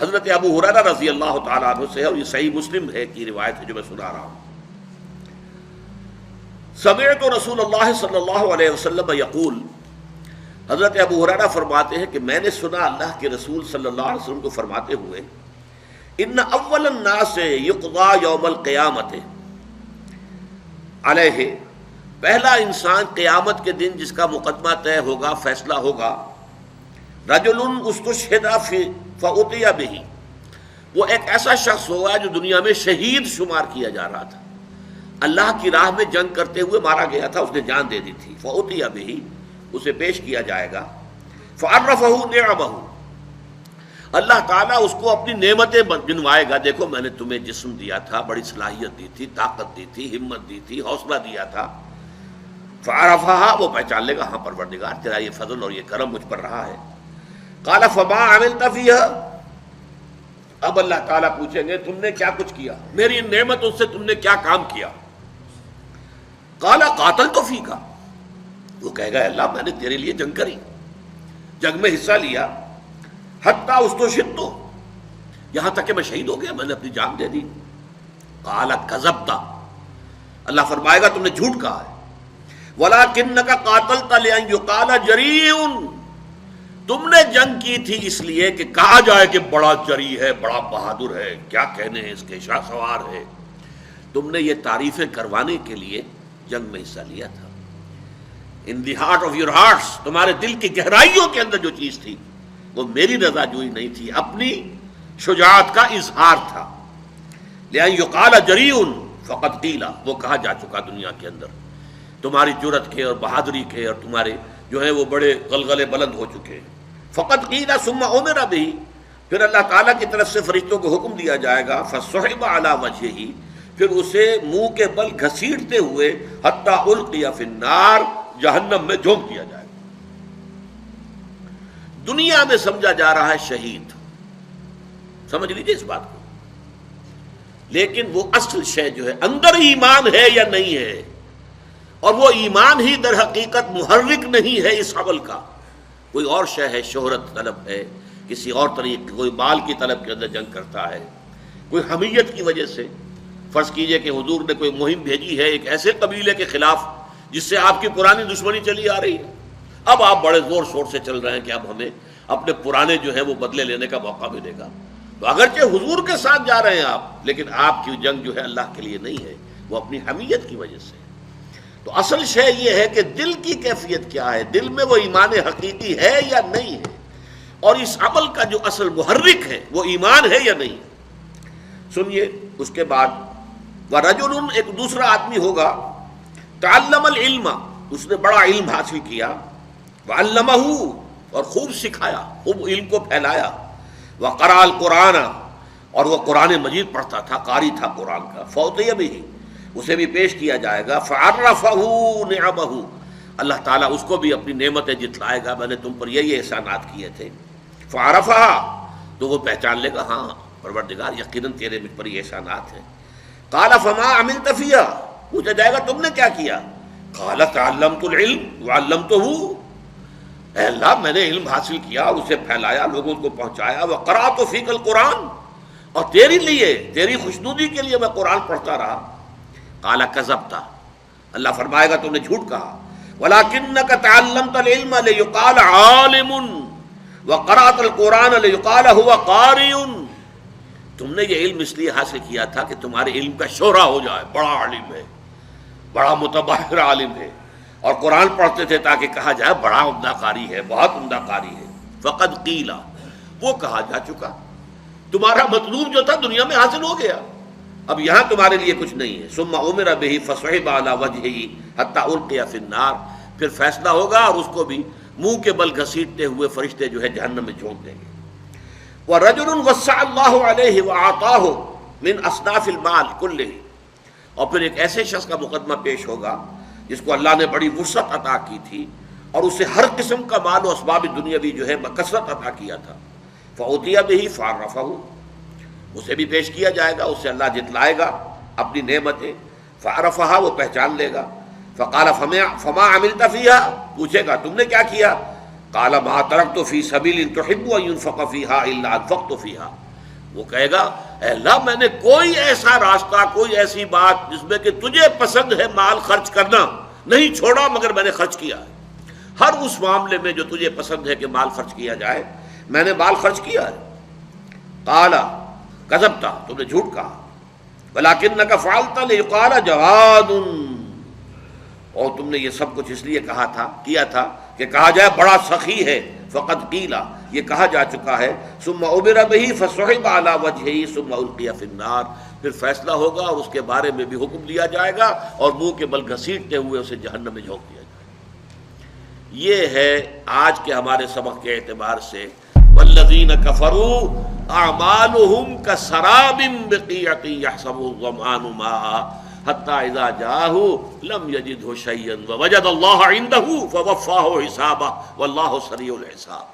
حضرت ابو ہریرہ رضی اللہ تعالیٰ عنہ سے ہے، اور یہ صحیح مسلم ہے کی روایت ہے جو میں سنا رہا ہوں. سمعت رسول اللہ صلی اللہ علیہ وسلم یقول، حضرت ابو ہریرہ فرماتے ہیں کہ میں نے سنا اللہ کے رسول صلی اللہ علیہ وسلم کو فرماتے ہوئے، ان اول الناس یقضى یوم القیامت علیہ، پہلا انسان قیامت کے دن جس کا مقدمہ طے ہوگا، فیصلہ ہوگا، رجل استشہد فأتي به، وہ ایک ایسا شخص ہوگا جو دنیا میں شہید شمار کیا جا رہا تھا، اللہ کی راہ میں جنگ کرتے ہوئے مارا گیا تھا، اس نے جان دے دی تھی. فأتي به، اسے پیش کیا جائے گا. فعرفہ نعمہ، اللہ تعالیٰ اس کو اپنی نعمتیں گنوائے گا. دیکھو میں نے تمہیں جسم دیا تھا، بڑی صلاحیت دی تھی، طاقت دی تھی، ہمت دی تھی، حوصلہ دیا تھا. فعرفہ، وہ پہچان لے گا، ہاں پروردگار تیرا یہ فضل اور یہ کرم مجھ پر رہا ہے. قال فما عملت فیہا، اب اللہ تعالیٰ پوچھیں گے تم نے کیا کچھ کیا، میری ان نعمتوں سے تم نے کیا کام کیا. قال قاتلت فیک، وہ کہے گا اللہ میں نے تیرے لیے جنگ کری، جنگ میں حصہ لیا. حتی استشہدت، یہاں تک کہ میں شہید ہو گیا، میں نے اپنی جان دے دی. قال کذبت، اللہ فرمائے گا تم نے جھوٹ کہا ہے. ولکنک قاتلت لأن یقال جریء، تم نے جنگ کی تھی اس لیے کہ کہا جائے کہ بڑا جری ہے، بڑا بہادر ہے، کیا کہنے ہیں اس کے، شاہ سوار ہے. تم نے یہ تعریفیں کروانے کے لیے جنگ میں حصہ لیا تھا. In the heart of your hearts, تمہارے دل کی گہرائیوں کے اندر جو چیز تھی وہ میری رضا جوئی نہیں تھی، اپنی شجاعت کا اظہار تھا. لأن یقال جریء فقد قیل، وہ کہا جا چکا دنیا کے اندر تمہاری جرأت کے اور بہادری کے، اور تمہارے جو ہے وہ بڑے غلغلے بلند ہو چکے. فقط قیل ثم امر به، پھر اللہ تعالیٰ کی طرف سے فرشتوں کو حکم دیا جائے گا. فصحب علی وجہہ، پھر اسے منہ کے بل گھسیٹتے ہوئے حتی القی فی النار، جہنم میں جھونک دیا جائے گا. دنیا میں سمجھا جا رہا ہے شہید، سمجھ لیجیے اس بات کو، لیکن وہ اصل شے جو ہے اندر ایمان ہے یا نہیں ہے، اور وہ ایمان ہی در حقیقت محرک نہیں ہے اس عمل کا. کوئی اور شے ہے، شہرت طلب ہے، کسی اور طریقے، کوئی مال کی طلب کے اندر جنگ کرتا ہے، کوئی حمیت کی وجہ سے. فرض کیجئے کہ حضور نے کوئی مہم بھیجی ہے ایک ایسے قبیلے کے خلاف جس سے آپ کی پرانی دشمنی چلی آ رہی ہے، اب آپ بڑے زور شور سے چل رہے ہیں کہ اب ہمیں اپنے پرانے جو ہے وہ بدلے لینے کا موقع ملے گا. تو اگرچہ حضور کے ساتھ جا رہے ہیں آپ، لیکن آپ کی جنگ جو ہے اللہ کے لیے نہیں ہے، وہ اپنی حمیت کی وجہ سے. تو اصل شے یہ ہے کہ دل کی کیفیت کیا ہے، دل میں وہ ایمان حقیقی ہے یا نہیں ہے، اور اس عمل کا جو اصل محرک ہے وہ ایمان ہے یا نہیں. سنیے اس کے بعد، وَرَجُلٌ، ایک دوسرا آدمی ہوگا، تعلم العلم، اس نے بڑا علم حاصل کیا، وعلمہ، اور خوب سکھایا، خوب علم کو پھیلایا، وقرأ القرآن، اور وہ قرآن مجید پڑھتا تھا، قاری تھا قرآن کا. فأتي به، اسے بھی پیش کیا جائے گا. فعرفہ نعمہ، اللہ تعالیٰ اس کو بھی اپنی نعمتیں جتلائے گا، میں نے تم پر یہ احسانات کیے تھے. فعرفہ، تو وہ پہچان لے گا، ہاں پروردگار یقیناً تیرے مجھ پر یہ احسانات ہیں. قال فما عملت فیہا، پوچھا جائے گا تم نے کیا کیا. قال تعلمت العلم وعلمتہ، اے اللہ میں نے علم حاصل کیا، اسے پھیلایا، لوگوں کو پہنچایا. وقرأت فیک القرآن، اور تیرے لیے، تیری خوشنودی کے لیے میں قرآن پڑھتا رہا. قال کذبت، اللہ فرمائے گا تم نے جھوٹ کہا. ولکنک تعلمت العلم لیقال عالم وقرأت القرآن لیقال هو قاری، تم نے یہ علم اس لیے حاصل کیا تھا کہ تمہارے علم کا شہرہ ہو جائے، بڑا عالم ہے، بڑا متبحر عالم ہے، اور قرآن پڑھتے تھے تاکہ کہا جائے بڑا عمدہ قاری ہے، بہت عمدہ قاری ہے. فقد قیل، وہ کہا جا چکا، تمہارا مطلوب جو تھا دنیا میں حاصل ہو گیا، اب یہاں تمہارے لیے کچھ نہیں ہے. ثم امر به فصحب علی وجهه حتى القي في النار، پھر فیصلہ ہوگا اور اس کو بھی منہ کے بل گھسیٹتے ہوئے فرشتے جو ہے جہنم میں جھونک دیں گے. ورجل وسع اللہ علیہ واعطاه من اصناف المال كله، اور پھر ایک ایسے شخص کا مقدمہ پیش ہوگا جس کو اللہ نے بڑی وسعت عطا کی تھی اور اسے ہر قسم کا مال و اسباب دنیاوی جو ہے بکثرت عطا کیا تھا. فأتي به فعرفه، اسے بھی پیش کیا جائے گا، اسے اللہ جتلائے گا اپنی نعمتیں. فعرفها، وہ پہچان لے گا. فقال فما عملت فيها، پوچھے گا تم نے کیا کیا. قال ما تركت في سبيل تحب ان ينفق فيها الا انفقت فيها، وہ کہے گا اے اللہ میں نے کوئی ایسا راستہ، کوئی ایسی بات جس میں کہ تجھے پسند ہے مال خرچ کرنا نہیں چھوڑا، مگر میں نے خرچ کیا ہے۔ ہر اس معاملے میں جو تجھے پسند ہے کہ مال خرچ کیا جائے میں نے مال خرچ کیا ہے۔ قال کذبت، تم نے جھوٹ کہا، ولکنک فعلت لیقال جواد، اور تم نے یہ سب کچھ اس لیے کیا تھا کہ کہا جائے بڑا سخی ہے، فقد قیل، یہ کہا جا چکا ہے، ثم عبر بہ فسحب علی وجہہ ثم القی فی النار، پھر فیصلہ ہوگا اور اس کے بارے میں بھی حکم دیا جائے گا اور منہ کے بل گھسیٹتے ہوئے اسے جہنم میں جھونک دیا جائے گا۔ یہ ہے آج کے ہمارے سبق کے اعتبار سے والذین کفروا اعمالهم کسراب بقیعۃ یحسبہ الظمآن ماء حتی اذا جاءہ لم یجدہ شیئا ووجد اللہ عندہ فوفاہ حسابہ واللہ سریع الحساب۔